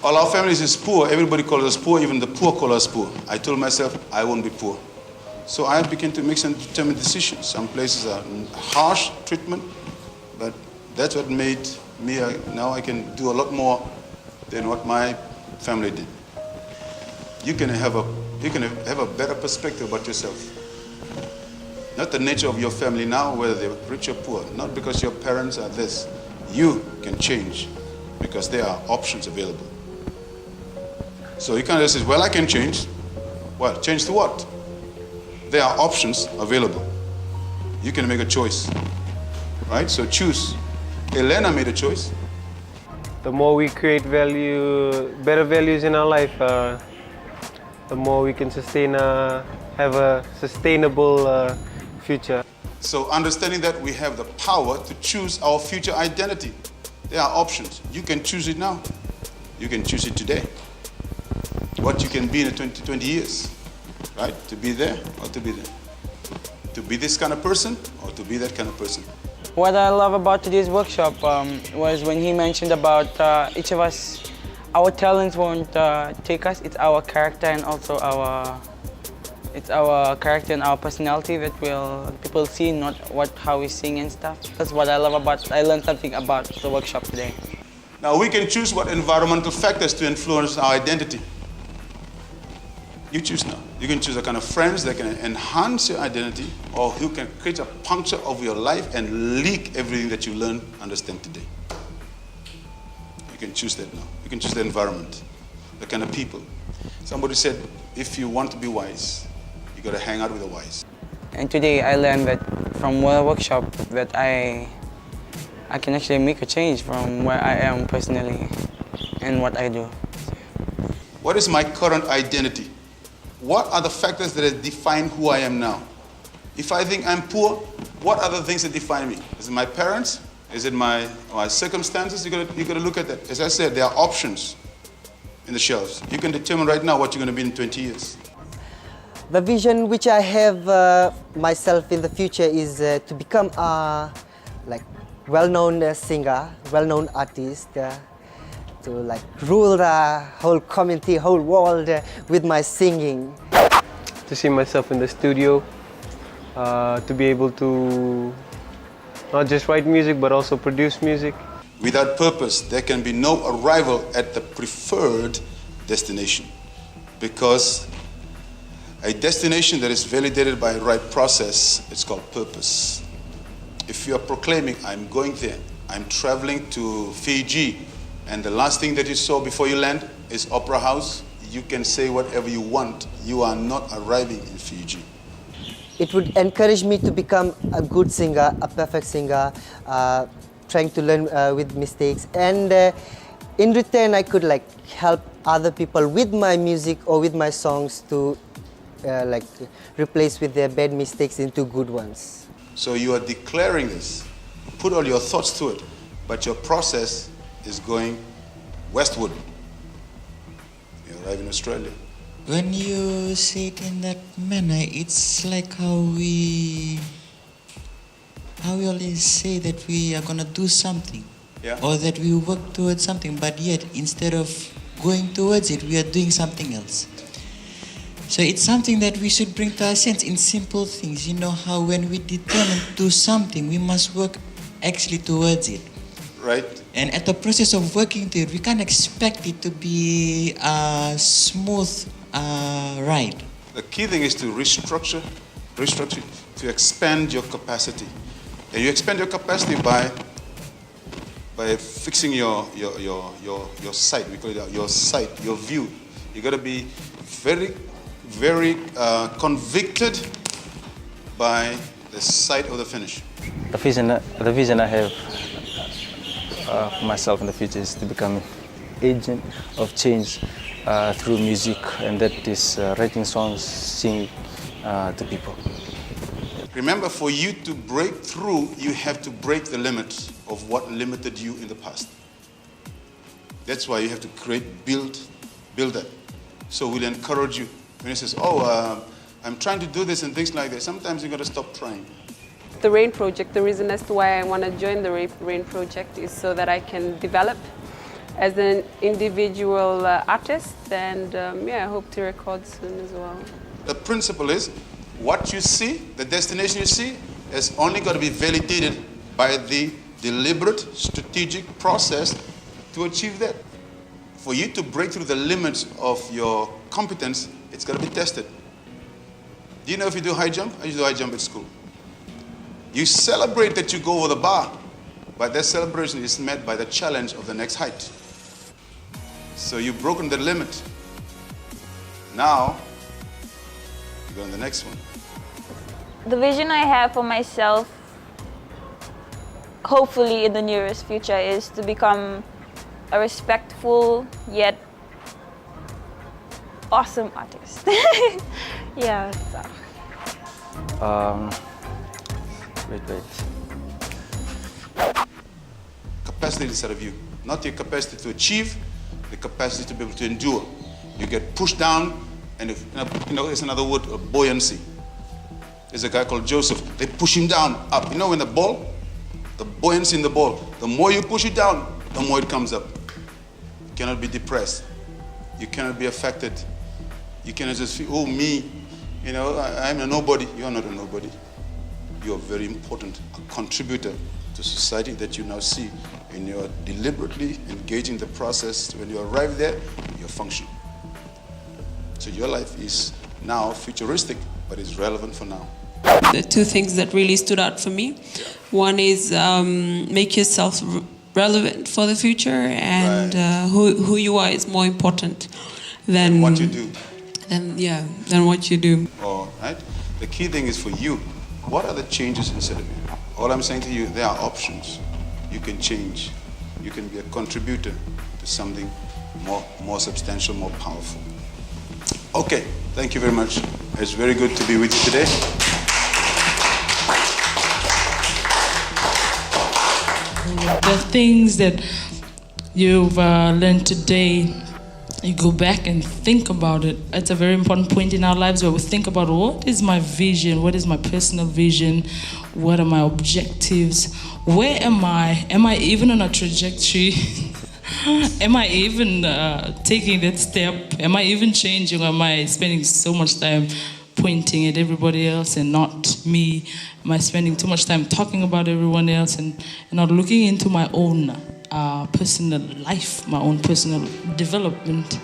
All our families is poor. Everybody calls us poor. Even the poor call us poor. I told myself I won't be poor. So I began to make some determined decisions. Some places are harsh treatment, but that's what made me, now I can do a lot more than what my family did. You can have a better perspective about yourself. Not the nature of your family now, whether they're rich or poor. Not because your parents are this. You can change because there are options available. So you can't just say, well, I can change. Well, change to what? There are options available. You can make a choice, right? So choose. Elena made a choice. The more we create value, better values in our life, the more we can have a sustainable future. So understanding that we have the power to choose our future identity. There are options. You can choose it now. You can choose it today. What you can be in 20 years, right? To be there or to be there. To be this kind of person or to be that kind of person. What I love about today's workshop was when he mentioned about each of us, our talents won't take us. It's our character and also our character and our personality that people see, not how we sing and stuff. That's what I love about. I learned something about the workshop today. Now we can choose what environmental factors to influence our identity. You choose now. You can choose a kind of friends that can enhance your identity, or who can create a puncture of your life and leak everything that you learn, understand today. You can choose that now. You can choose the environment, the kind of people. Somebody said, if you want to be wise, you got to hang out with the wise. And today I learned that from the workshop that I can actually make a change from where I am personally and what I do. What is my current identity? What are the factors that define who I am now? If I think I'm poor, what are the things that define me? Is it my parents? Is it my circumstances? You got to look at that. As I said, there are options in the shelves. You can determine right now what you're going to be in 20 years. The vision which I have myself in the future is to become a well-known singer, well-known artist, to rule the whole community, whole world with my singing. To see myself in the studio, to be able to not just write music but also produce music. Without purpose, there can be no arrival at the preferred destination, because a destination that is validated by a right process, it's called purpose. If you are proclaiming, I'm going there, I'm traveling to Fiji, and the last thing that you saw before you land is Opera House, you can say whatever you want. You are not arriving in Fiji. It would encourage me to become a good singer, a perfect singer, trying to learn with mistakes. And in return, I could help other people with my music or with my songs to replace with their bad mistakes into good ones. So you are declaring this. Put all your thoughts to it, but your process is going westward. You arrive in Australia. When you say it in that manner, it's like how we always say that we are gonna do something, yeah, or that we work towards something, but yet instead of going towards it, we are doing something else. So it's something that we should bring to our sense in simple things. You know how when we determine to do something, we must work actually towards it. Right. And at the process of working to it, we can't expect it to be a smooth ride. The key thing is to restructure, to expand your capacity. And you expand your capacity by fixing your sight. We call it your sight, your view. You got to be very, very convicted by the sight of the finish. The vision I have for myself in the future is to become an agent of change through music, and that is writing songs, singing to people. Remember, for you to break through, you have to break the limits of what limited you in the past. That's why you have to build that. So we'll encourage you. When he says, I'm trying to do this and things like that, sometimes you got to stop trying. The RAIN project, the reason as to why I want to join the RAIN project is so that I can develop as an individual artist, and yeah, I hope to record soon as well. The principle is, what you see, the destination you see, is only going to be validated by the deliberate, strategic process to achieve that. For you to break through the limits of your competence, it's got to be tested. Do you know if you do high jump? I used to do high jump at school. You celebrate that you go over the bar, but that celebration is met by the challenge of the next height. So you've broken the limit. Now, you go on the next one. The vision I have for myself, hopefully in the nearest future, is to become a respectful yet awesome artist. Yeah. So. Wait. Capacity inside of you, not your capacity to achieve, the capacity to be able to endure. You get pushed down, and if, it's another word, buoyancy. There's a guy called Joseph. They push him down, up. You know, in the ball, the buoyancy in the ball. The more you push it down, the more it comes up. You cannot be depressed. You cannot be affected. You cannot just feel, oh, me, I'm a nobody. You are not a nobody. You are very important, a contributor to society that you now see. When you are deliberately engaging the process, when you arrive there, you're functional. So your life is now futuristic, but it's relevant for now. The two things that really stood out for me, one is make yourself relevant for the future, and who you are is more important than what you do. Than what you do. All right. The key thing is for you. What are the changes inside of you? All I'm saying to you, there are options. You can change. You can be a contributor to something more substantial, more powerful. Okay, thank you very much. It's very good to be with you today. The things that you've learned today, you go back and think about it. It's a very important point in our lives where we think about what is my vision, what is my personal vision, what are my objectives, where am I? Am I even on a trajectory? Am I even taking that step? Am I even changing? Or am I spending so much time pointing at everybody else and not me? Am I spending too much time talking about everyone else and not looking into my own personal life, my own personal development?